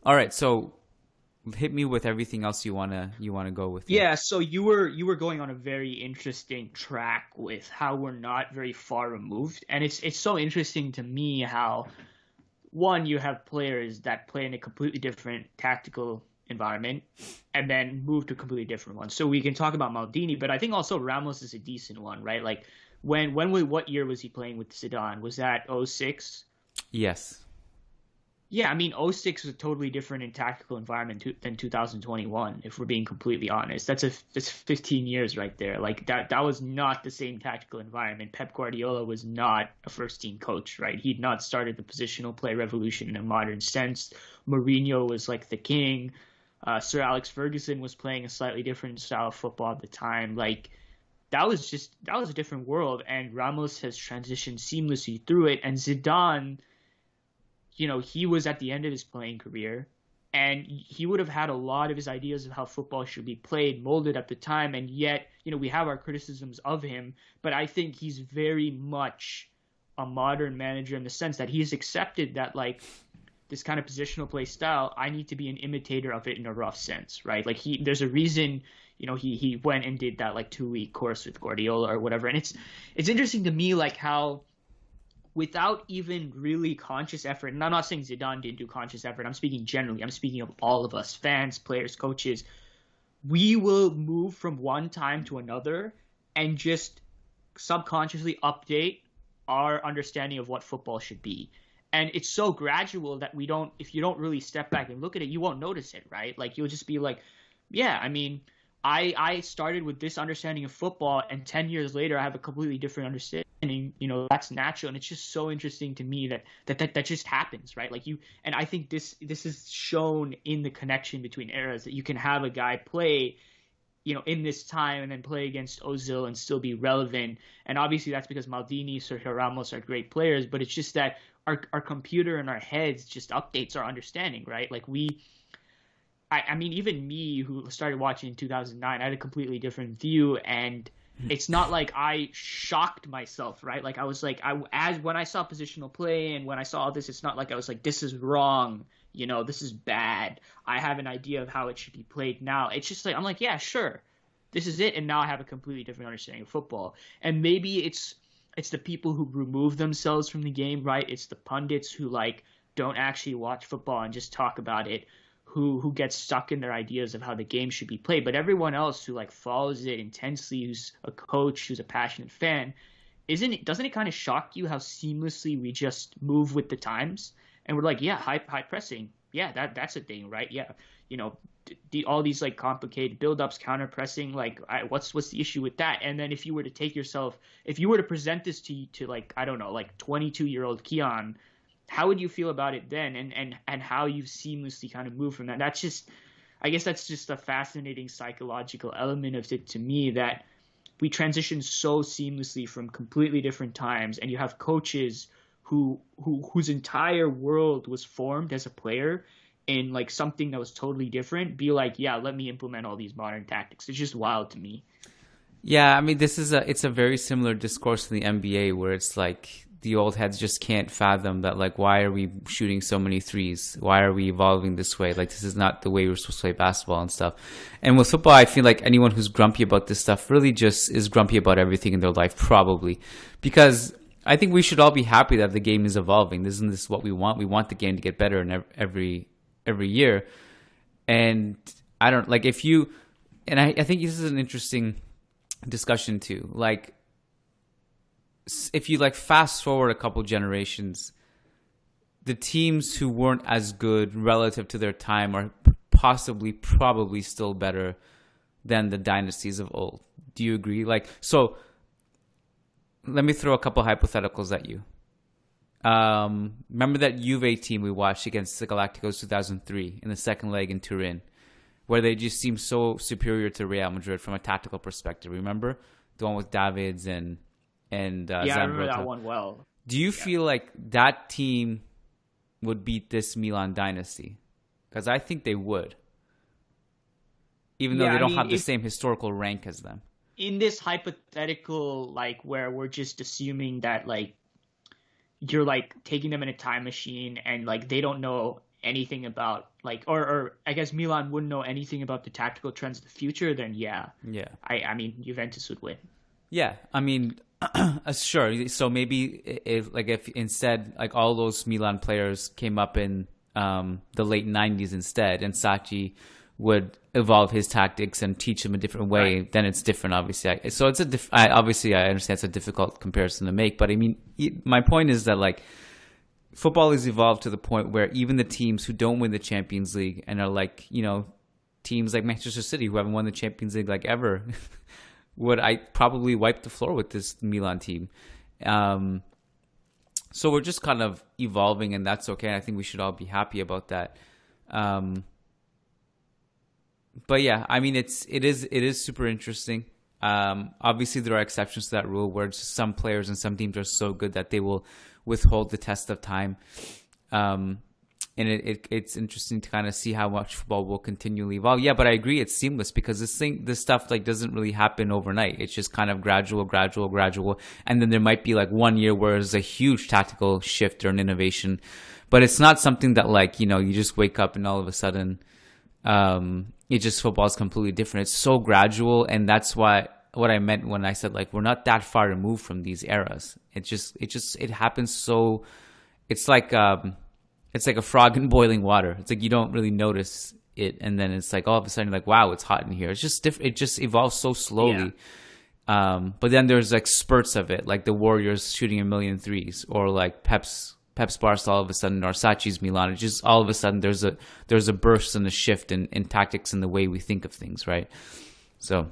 All right, so hit me with everything else you wanna go with here. Yeah, so you were going on a very interesting track with how we're not very far removed, and it's so interesting to me how one, you have players that play in a completely different tactical environment and then move to a completely different one. So we can talk about Maldini, but I think also Ramos is a decent one, right? Like what year was he playing with Zidane? Was that '06? Yes. Yeah, I mean, '06 was a totally different and tactical environment than 2021, if we're being completely honest. That's 15 years right there. Like that was not the same tactical environment. Pep Guardiola was not a first team coach, right? He'd not started the positional play revolution in a modern sense. Mourinho was like the king. Sir Alex Ferguson was playing a slightly different style of football at the time. Like that was a different world, and Ramos has transitioned seamlessly through it. And Zidane, he was at the end of his playing career, and he would have had a lot of his ideas of how football should be played molded at the time. And yet, we have our criticisms of him, but I think he's very much a modern manager in the sense that he's accepted that, like, this kind of positional play style, I need to be an imitator of it in a rough sense, right? Like there's a reason, he went and did that like 2 week course with Guardiola or whatever. And it's interesting to me, like, how without even really conscious effort, and I'm not saying Zidane didn't do conscious effort, I'm speaking generally, I'm speaking of all of us, fans, players, coaches, we will move from one time to another and just subconsciously update our understanding of what football should be. And it's so gradual that if you don't really step back and look at it, you won't notice it, right? Like you'll just be like, yeah, I mean, I started with this understanding of football, and 10 years later, I have a completely different understanding. That's natural, and it's just so interesting to me that just happens, right? Like and I think this is shown in the connection between eras, that you can have a guy play, in this time and then play against Ozil and still be relevant. And obviously that's because Maldini, Sergio Ramos are great players, but it's just that our computer in our heads just updates our understanding, right? Like I mean, even me, who started watching in 2009, I had a completely different view, and it's not like I shocked myself, right? Like I was like, as when I saw positional play and when I saw all this, it's not like I was like, this is wrong, this is bad. I have an idea of how it should be played now. It's just like, I'm like, yeah, sure, this is it, and now I have a completely different understanding of football. And maybe it's the people who remove themselves from the game, right? It's the pundits who like don't actually watch football and just talk about it, who gets stuck in their ideas of how the game should be played. But everyone else who like follows it intensely, who's a coach, who's a passionate fan, doesn't it kind of shock you how seamlessly we just move with the times? And we're like, yeah, high pressing, yeah, that's a thing, right? Yeah, all these like complicated build-ups, counter pressing, like what's the issue with that? And then if you were to present this to like, I don't know, like 22-year-old Kiyan, how would you feel about it then? And how you've seamlessly kind of moved from that? I guess that's just a fascinating psychological element of it to me, that we transition so seamlessly from completely different times, and you have coaches whose entire world was formed as a player in like something that was totally different, be like, yeah, let me implement all these modern tactics. It's just wild to me. Yeah, I mean, it's a very similar discourse in the NBA, where it's like the old heads just can't fathom that, like, why are we shooting so many threes? Why are we evolving this way? Like, this is not the way we're supposed to play basketball and stuff. And with football, I feel like anyone who's grumpy about this stuff really just is grumpy about everything in their life, probably. Because I think we should all be happy that the game is evolving. Isn't this what we want? We want the game to get better in every year. And I don't, like, if you, and I think this is an interesting discussion too. Like, if you like fast forward a couple generations, the teams who weren't as good relative to their time are probably still better than the dynasties of old. Do you agree? Like, so let me throw a couple hypotheticals at you. Remember that Juve team we watched against the Galacticos 2003 in the second leg in Turin, where they just seemed so superior to Real Madrid from a tactical perspective? Remember the one with Davids and Yeah, I remember Zambrotta? that one well. Do you Yeah. feel like that team would beat this Milan dynasty? Because I think they would, even though Yeah, they I don't mean, have the if same historical rank as them. in this hypothetical, like, where we're just assuming that like you're like taking them in a time machine and like they don't know anything about like, or I guess Milan wouldn't know anything about the tactical trends of the future, then yeah, I mean Juventus would win. Yeah, I mean, sure. So maybe if instead like all those Milan players came up in the late '90s instead, and Sacchi would evolve his tactics and teach him a different way, Right. then it's different. Obviously, so it's obviously I understand it's a difficult comparison to make, but I mean, my point is that like football has evolved to the point where even the teams who don't win the Champions League and are like, teams like Manchester City who haven't won the Champions League like ever would I probably wipe the floor with this Milan team. So we're just kind of evolving, and that's okay. I think we should all be happy about that. But yeah, I mean, it is super interesting. Obviously, there are exceptions to that rule where some players and some teams are so good that they will withhold the test of time. And it's interesting to kind of see how much football will continually evolve. Yeah, but I agree, it's seamless because this stuff like doesn't really happen overnight. It's just kind of gradual, and then there might be like 1 year where there's a huge tactical shift or an innovation, but it's not something that like you just wake up and all of a sudden, it just football is completely different. It's so gradual, and that's what I meant when I said like we're not that far removed from these eras. It happens so. It's like a frog in boiling water. It's like you don't really notice it, and then it's like all of a sudden, like, wow, it's hot in here. It's just different. It just evolves so slowly. Yeah. But then there's like spurts of it, like the Warriors shooting a million threes, or like Pep's Barca all of a sudden, or Sacchi's Milan. It's just all of a sudden there's a burst and a shift in tactics and the way we think of things, right? So